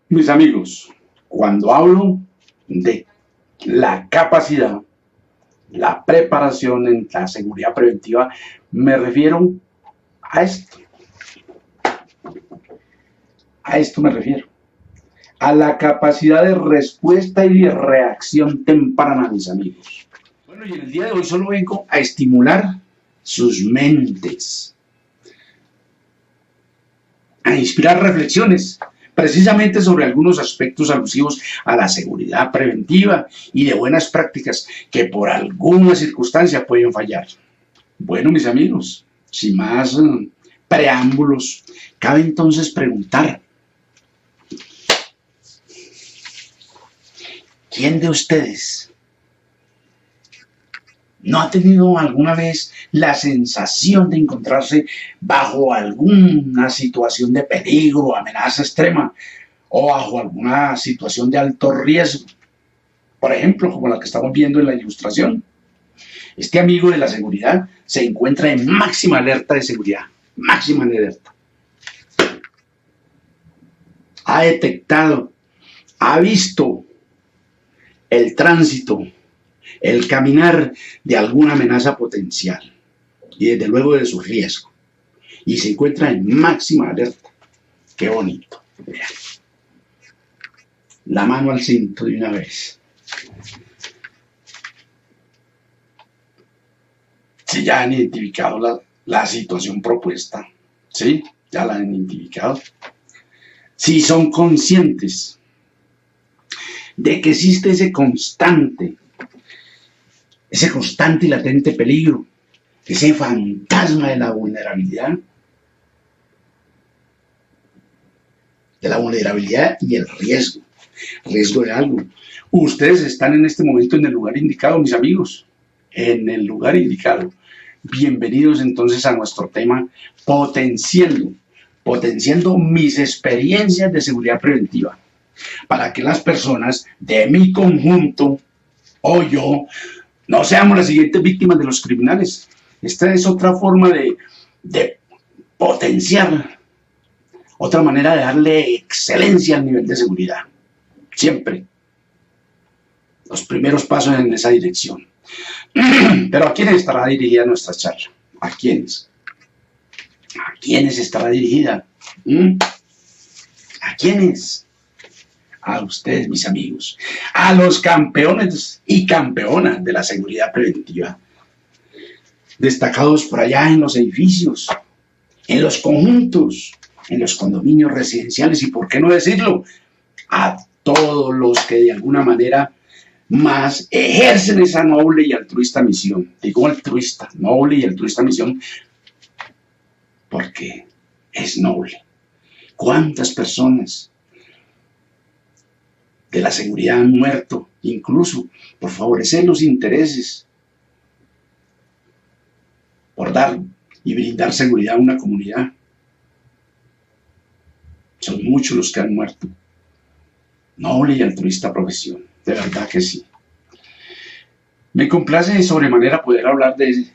Mis amigos, cuando hablo de la capacidad, la preparación en la seguridad preventiva, me refiero a esto. A esto me refiero. A la capacidad de respuesta y de reacción temprana, mis amigos. Bueno, y en el día de hoy solo vengo a estimular sus mentes, a inspirar reflexiones precisamente sobre algunos aspectos alusivos a la seguridad preventiva y de buenas prácticas que por alguna circunstancia pueden fallar. Bueno, mis amigos, sin más preámbulos, cabe entonces preguntar, ¿quién de ustedes no ha tenido alguna vez la sensación de encontrarse bajo alguna situación de peligro, amenaza extrema o bajo alguna situación de alto riesgo? Por ejemplo, como la que estamos viendo en la ilustración. Este amigo de la seguridad se encuentra en máxima alerta de seguridad, máxima alerta. Ha detectado, ha visto el tránsito, el caminar de alguna amenaza potencial y desde luego de su riesgo. Y se encuentra en máxima alerta. Qué bonito. Vean. La mano al cinto de una vez. Si ya han identificado la situación propuesta, ¿sí? Ya la han identificado. Si son conscientes de que existe ese constante y latente peligro, ese fantasma de la vulnerabilidad y el riesgo de algo. Ustedes están en este momento en el lugar indicado, mis amigos, en el lugar indicado. Bienvenidos entonces a nuestro tema potenciando mis experiencias de seguridad preventiva, para que las personas de mi conjunto o yo no seamos las siguientes víctimas de los criminales. Esta es otra forma de potenciar, otra manera de darle excelencia al nivel de seguridad. Siempre los primeros pasos en esa dirección. Pero ¿a quiénes estará dirigida nuestra charla? ¿A quiénes? ¿A quiénes estará dirigida? ¿A quiénes? A ustedes, mis amigos, a los campeones y campeonas de la seguridad preventiva, destacados por allá en los edificios, en los conjuntos, en los condominios residenciales y, por qué no decirlo, a todos los que de alguna manera más ejercen esa noble y altruista misión. Digo altruista, noble y altruista misión, porque es noble. ¿Cuántas personas de la seguridad han muerto, incluso por favorecer los intereses, por dar y brindar seguridad a una comunidad? Son muchos los que han muerto. Noble y altruista profesión, de verdad que sí. Me complace de sobremanera poder hablar de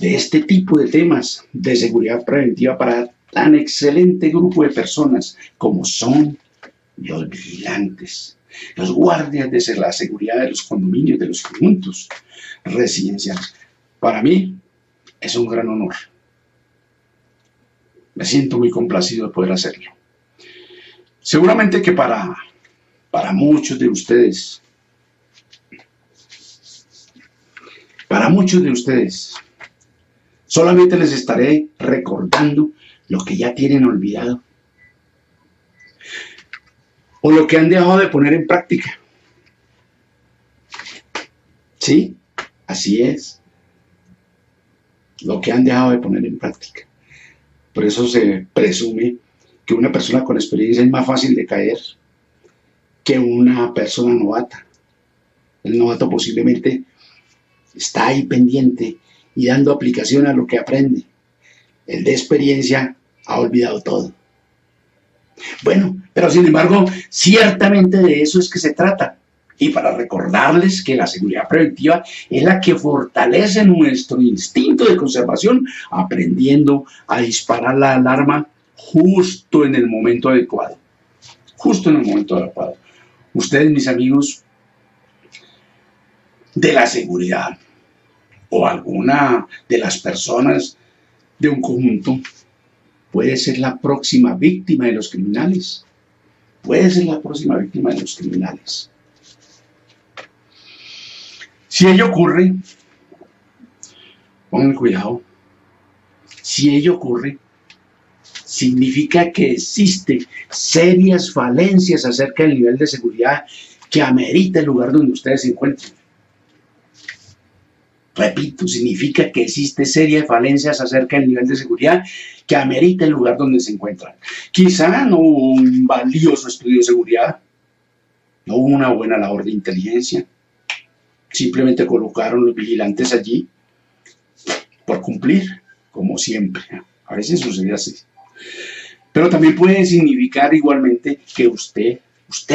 este tipo de temas de seguridad preventiva para tan excelente grupo de personas como son los vigilantes, los guardias de la seguridad de los condominios, de los conjuntos residenciales. Para mí es un gran honor. Me siento muy complacido de poder hacerlo. Seguramente que para muchos de ustedes, solamente les estaré recordando lo que ya tienen olvidado o lo que han dejado de poner en práctica. Sí, así es. Lo que han dejado de poner en práctica. Por eso se presume que una persona con experiencia es más fácil de caer que una persona novata. El novato posiblemente está ahí pendiente y dando aplicación a lo que aprende. El de experiencia ha olvidado todo. Bueno, pero sin embargo, ciertamente de eso es que se trata. Y para recordarles que la seguridad preventiva es la que fortalece nuestro instinto de conservación, aprendiendo a disparar la alarma justo en el momento adecuado. justo en el momento adecuado. Ustedes, mis amigos de la seguridad, o alguna de las personas de un conjunto, puede ser la próxima víctima de los criminales. Puede ser la próxima víctima de los criminales. Si ello ocurre, pongan cuidado, si ello ocurre, significa que existen serias falencias acerca del nivel de seguridad que amerita el lugar donde ustedes se encuentran. Repito, significa que existen serias falencias acerca del nivel de seguridad que amerita el lugar donde se encuentran. Quizá no hubo un valioso estudio de seguridad, no hubo una buena labor de inteligencia, simplemente colocaron los vigilantes allí por cumplir, como siempre. A veces sucede así. Pero también puede significar igualmente que usted,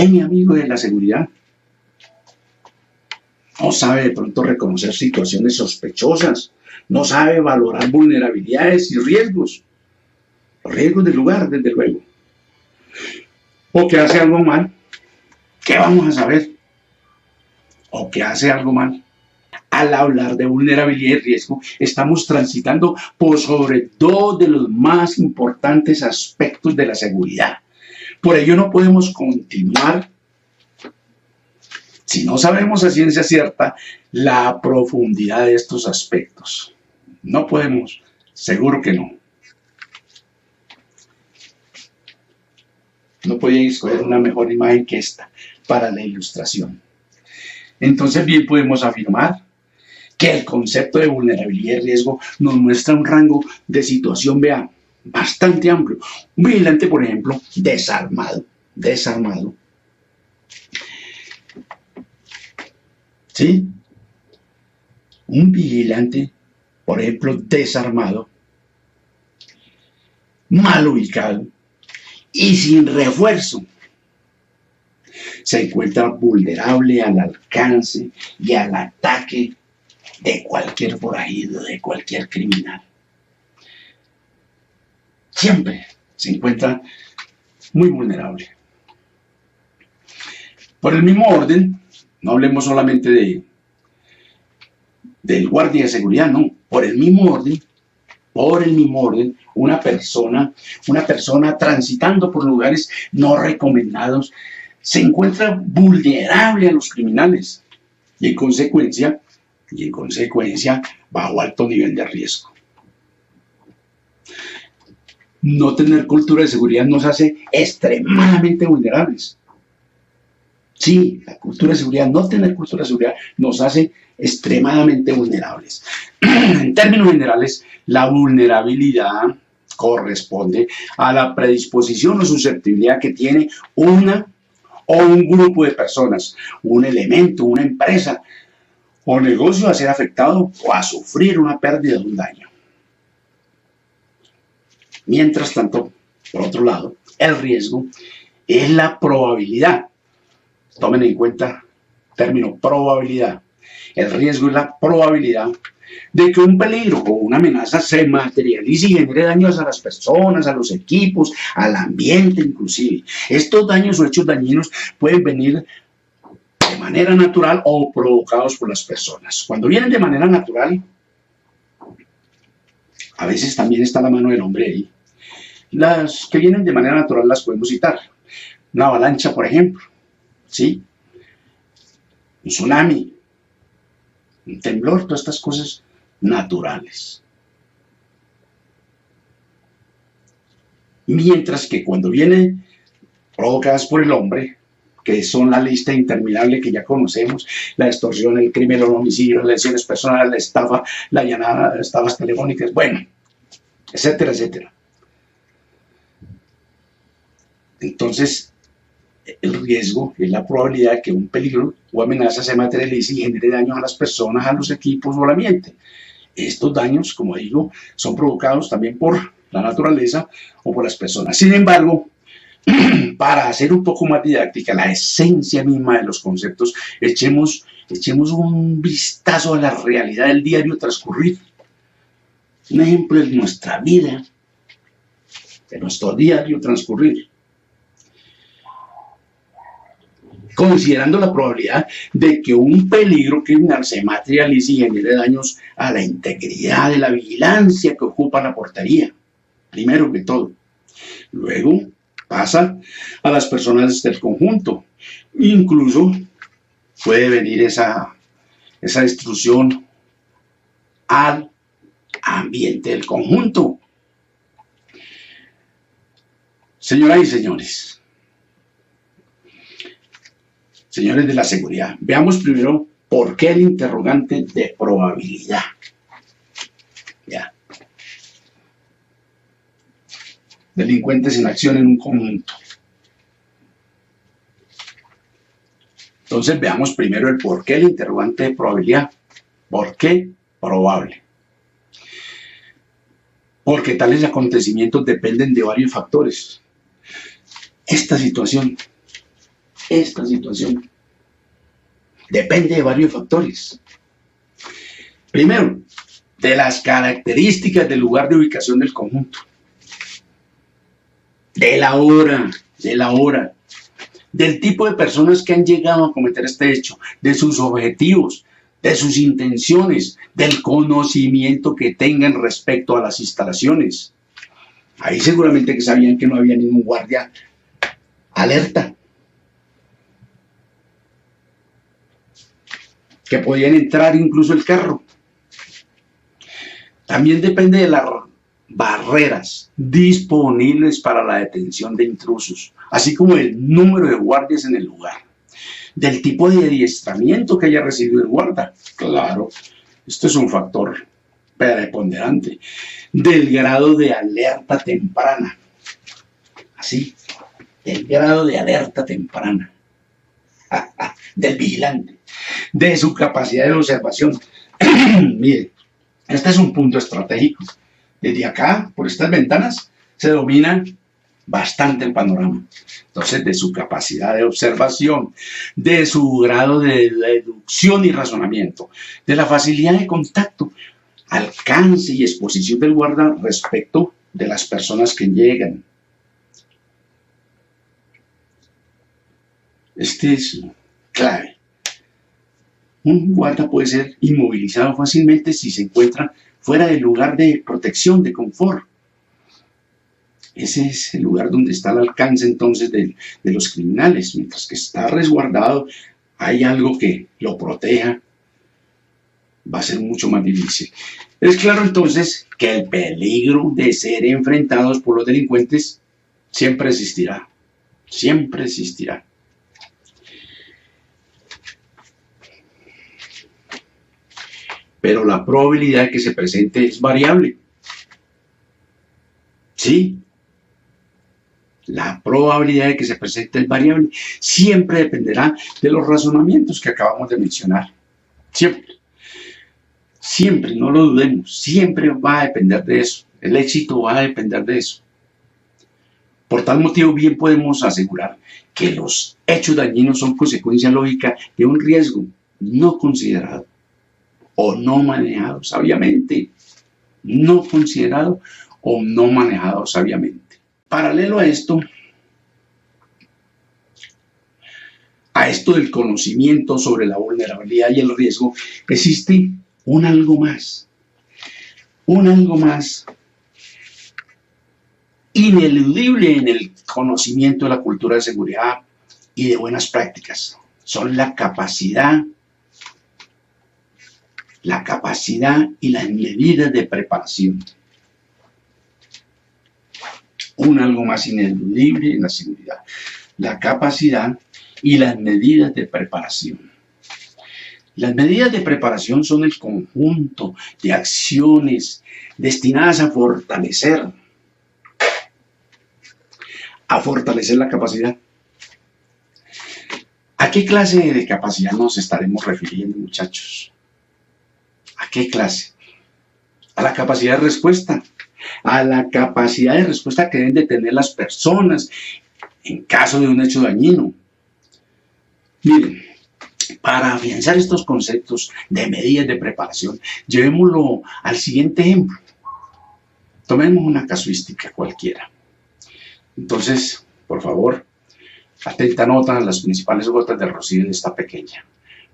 mi amigo de la seguridad, no sabe de pronto reconocer situaciones sospechosas, no sabe valorar vulnerabilidades y riesgos. Los riesgos del lugar, desde luego. O que hace algo mal, ¿qué vamos a saber? O que hace algo mal. Al hablar de vulnerabilidad y riesgo, estamos transitando por sobre dos de los más importantes aspectos de la seguridad. Por ello no podemos continuar si no sabemos a ciencia cierta la profundidad de estos aspectos. No podemos, seguro que no. No podía escoger una mejor imagen que esta para la ilustración. Entonces bien podemos afirmar que el concepto de vulnerabilidad y riesgo nos muestra un rango de situación, vea, bastante amplio. Un vigilante, por ejemplo, desarmado. ¿Sí? Un vigilante, por ejemplo, desarmado, mal ubicado y sin refuerzo, se encuentra vulnerable al alcance y al ataque de cualquier forajido, de cualquier criminal. Siempre se encuentra muy vulnerable. Por el mismo orden, no hablemos solamente del guardia de seguridad, no, por el mismo orden, una persona transitando por lugares no recomendados se encuentra vulnerable a los criminales y en consecuencia bajo alto nivel de riesgo. No tener cultura de seguridad nos hace extremadamente vulnerables. Sí, la cultura de seguridad, no tener cultura de seguridad nos hace extremadamente vulnerables. En términos generales, la vulnerabilidad corresponde a la predisposición o susceptibilidad que tiene una o un grupo de personas, un elemento, una empresa o negocio a ser afectado o a sufrir una pérdida o un daño. Mientras tanto, por otro lado, el riesgo es la probabilidad. Tomen en cuenta el término probabilidad. El riesgo es la probabilidad de que un peligro o una amenaza se materialice y genere daños a las personas, a los equipos, al ambiente inclusive. Estos daños o hechos dañinos pueden venir de manera natural o provocados por las personas. Cuando vienen de manera natural, a veces también está la mano del hombre ahí. Las que vienen de manera natural las podemos citar. Una avalancha, por ejemplo, ¿sí? Un tsunami, un temblor, todas estas cosas naturales. Mientras que cuando vienen provocadas por el hombre, que son la lista interminable que ya conocemos, la extorsión, el crimen, el homicidio, las lesiones personales, la estafa, la allanada, las estafas telefónicas, bueno, etcétera, etcétera. Entonces, el riesgo es la probabilidad de que un peligro o amenaza se materialice y genere daños a las personas, a los equipos o al ambiente. Estos daños, como digo, son provocados también por la naturaleza o por las personas. Sin embargo, para hacer un poco más didáctica la esencia misma de los conceptos, echemos un vistazo a la realidad del diario transcurrir. Un ejemplo de nuestra vida, de nuestro diario transcurrir. considerando la probabilidad de que un peligro criminal se materialice y genere daños a la integridad de la vigilancia que ocupa la portería, primero que todo. Luego pasa a las personas del conjunto. Incluso puede venir esa destrucción al ambiente del conjunto. Señoras y señores, señores de la seguridad, veamos primero por qué el interrogante de probabilidad. Ya. Delincuentes en acción en un conjunto. Entonces veamos primero el por qué el interrogante de probabilidad. ¿Por qué probable? Porque tales acontecimientos dependen de varios factores. Esta situación depende de varios factores. Primero, de las características del lugar de ubicación del conjunto, de la hora, del tipo de personas que han llegado a cometer este hecho, de sus objetivos, de sus intenciones, del conocimiento que tengan respecto a las instalaciones. Ahí seguramente que sabían que no había ningún guardia alerta, que podían entrar incluso el carro. También depende de las barreras disponibles para la detención de intrusos, así como el número de guardias en el lugar, del tipo de adiestramiento que haya recibido el guarda. Claro, esto es un factor preponderante, del grado de alerta temprana, así, del grado de alerta temprana, del vigilante, de su capacidad de observación. Mire, este es un punto estratégico. Desde acá, por estas ventanas, se domina bastante el panorama. Entonces, de su capacidad de observación, de su grado de deducción y razonamiento, de la facilidad de contacto, alcance y exposición del guarda respecto de las personas que llegan. Este es clave. Un guarda puede ser inmovilizado fácilmente si se encuentra fuera del lugar de protección, de confort. Ese es el lugar donde está el alcance entonces de los criminales. Mientras que está resguardado, hay algo que lo proteja, va a ser mucho más difícil. Es claro entonces que el peligro de ser enfrentados por los delincuentes siempre existirá. Siempre existirá. Pero la probabilidad de que se presente es variable. Sí, la probabilidad de que se presente es variable. Siempre dependerá de los razonamientos que acabamos de mencionar. Siempre. Siempre, no lo dudemos. Siempre va a depender de eso. El éxito va a depender de eso. Por tal motivo, bien podemos asegurar que los hechos dañinos son consecuencia lógica de un riesgo no considerado o no manejado sabiamente. No considerado o no manejado sabiamente. Paralelo a esto del conocimiento sobre la vulnerabilidad y el riesgo, existe un algo más ineludible en el conocimiento de la cultura de seguridad y de buenas prácticas. Son la capacidad y las medidas de preparación. Un algo más ineludible en la seguridad. La capacidad y las medidas de preparación. Las medidas de preparación son el conjunto de acciones destinadas a fortalecer la capacidad. ¿A qué clase de capacidad nos estaremos refiriendo, muchachos? ¿A qué clase? A la capacidad de respuesta. A la capacidad de respuesta que deben de tener las personas en caso de un hecho dañino. Miren, para afianzar estos conceptos de medidas de preparación, llevémoslo al siguiente ejemplo. Tomemos una casuística cualquiera. Entonces, por favor, Atenta nota las principales gotas del rocío de esta pequeña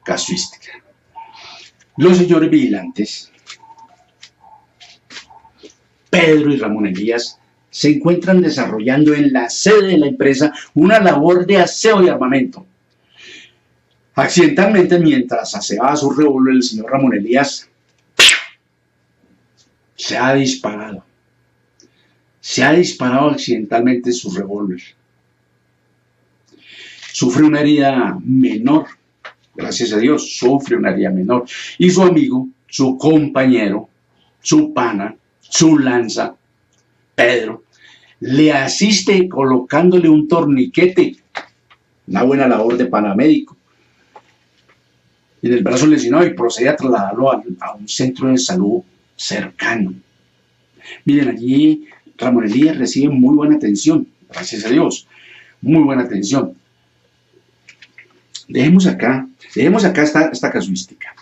casuística. Los señores vigilantes, Pedro y Ramón Elías, se encuentran desarrollando en la sede de la empresa una labor de aseo y armamento. Accidentalmente, mientras aseaba su revólver, el señor Ramón Elías se ha disparado. Se ha disparado accidentalmente su revólver. Sufre una herida menor, gracias a Dios, sufre una herida menor. Y su amigo, su compañero, su pana, su lanza, Pedro, le asiste colocándole un torniquete, una buena labor de paramédico, en el brazo lesionado y procede a trasladarlo a un centro de salud cercano. Miren, allí Ramón Elías recibe muy buena atención, gracias a Dios, muy buena atención. Dejemos acá esta casuística.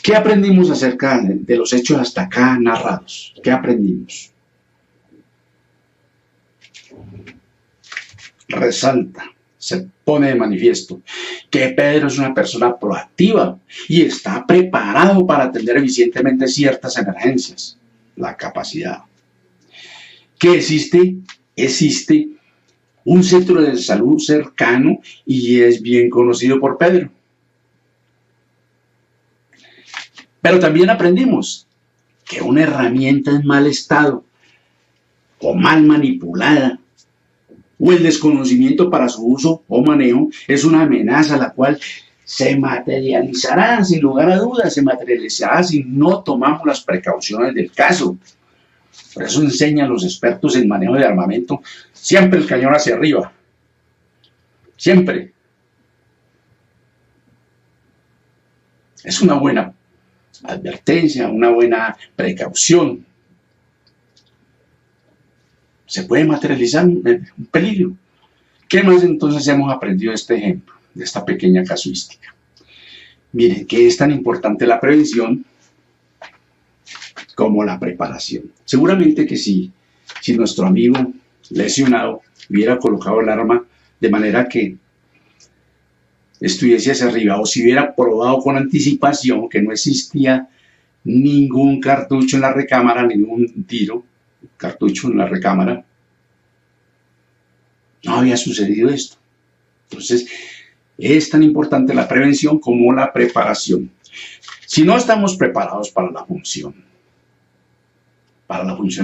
¿Qué aprendimos acerca de los hechos hasta acá narrados? ¿Qué aprendimos? Resalta, se pone de manifiesto que Pedro es una persona proactiva y está preparado para atender eficientemente ciertas emergencias. La capacidad. Que existe un centro de salud cercano y es bien conocido por Pedro. Pero también aprendimos que una herramienta en mal estado o mal manipulada o el desconocimiento para su uso o manejo es una amenaza la cual se materializará sin lugar a dudas, se materializará si no tomamos las precauciones del caso. Por eso enseñan los expertos en manejo de armamento siempre el cañón hacia arriba. Siempre. Es una buena advertencia, una buena precaución. Se puede materializar un peligro. ¿Qué más entonces hemos aprendido de este ejemplo, de esta pequeña casuística? Miren, que es tan importante la prevención como la preparación. Seguramente que si nuestro amigo lesionado hubiera colocado el arma de manera que estuviese hacia arriba, o si hubiera probado con anticipación que no existía ningún cartucho en la recámara, ningún cartucho en la recámara, no había sucedido esto. Entonces, es tan importante la prevención como la preparación. Si no estamos preparados para la función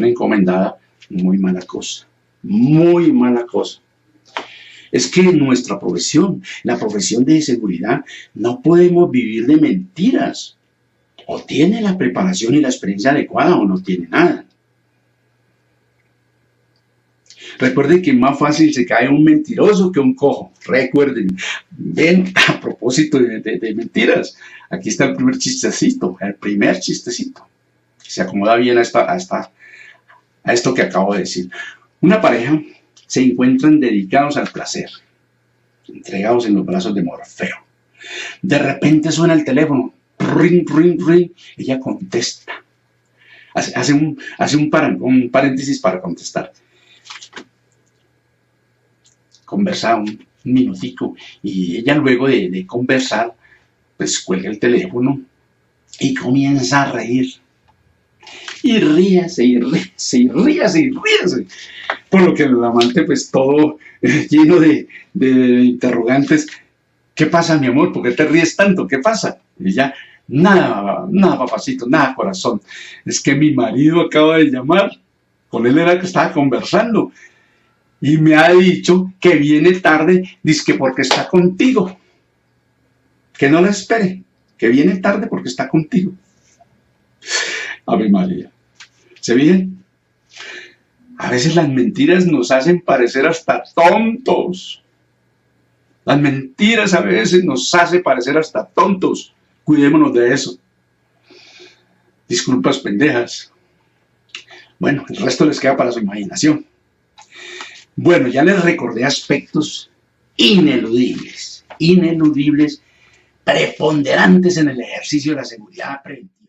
encomendada, muy mala cosa, muy mala cosa. Es que en nuestra profesión, la profesión de seguridad, no podemos vivir de mentiras. O tiene la preparación y la experiencia adecuada o no tiene nada. Recuerden que más fácil se cae un mentiroso que un cojo. Recuerden, ven, a propósito de mentiras, aquí está el primer chistecito, que se acomoda bien a esto que acabo de decir. Una pareja se encuentran dedicados al placer, entregados en los brazos de Morfeo. De repente suena el teléfono, ring, ring, ring, ella contesta. Hace un paréntesis para contestar. Conversa un minutico y ella luego de conversar, pues cuelga el teléfono y comienza a reír. Y ríase, y ríase, y ríase, y ríase. Por lo que el amante, pues todo lleno de interrogantes. ¿Qué pasa, mi amor? ¿Por qué te ríes tanto? ¿Qué pasa? Y ella, nada, papacito, nada, corazón. Es que mi marido acaba de llamar. Con él era que estaba conversando. Y me ha dicho que viene tarde, dizque porque está contigo. Que no la espere, que viene tarde porque está contigo. Ave María. ¿Se fijan? A veces las mentiras nos hacen parecer hasta tontos. Las mentiras a veces nos hacen parecer hasta tontos. Cuidémonos de eso. Disculpas pendejas. Bueno, el resto les queda para su imaginación. Bueno, ya les recordé aspectos ineludibles, preponderantes en el ejercicio de la seguridad preventiva.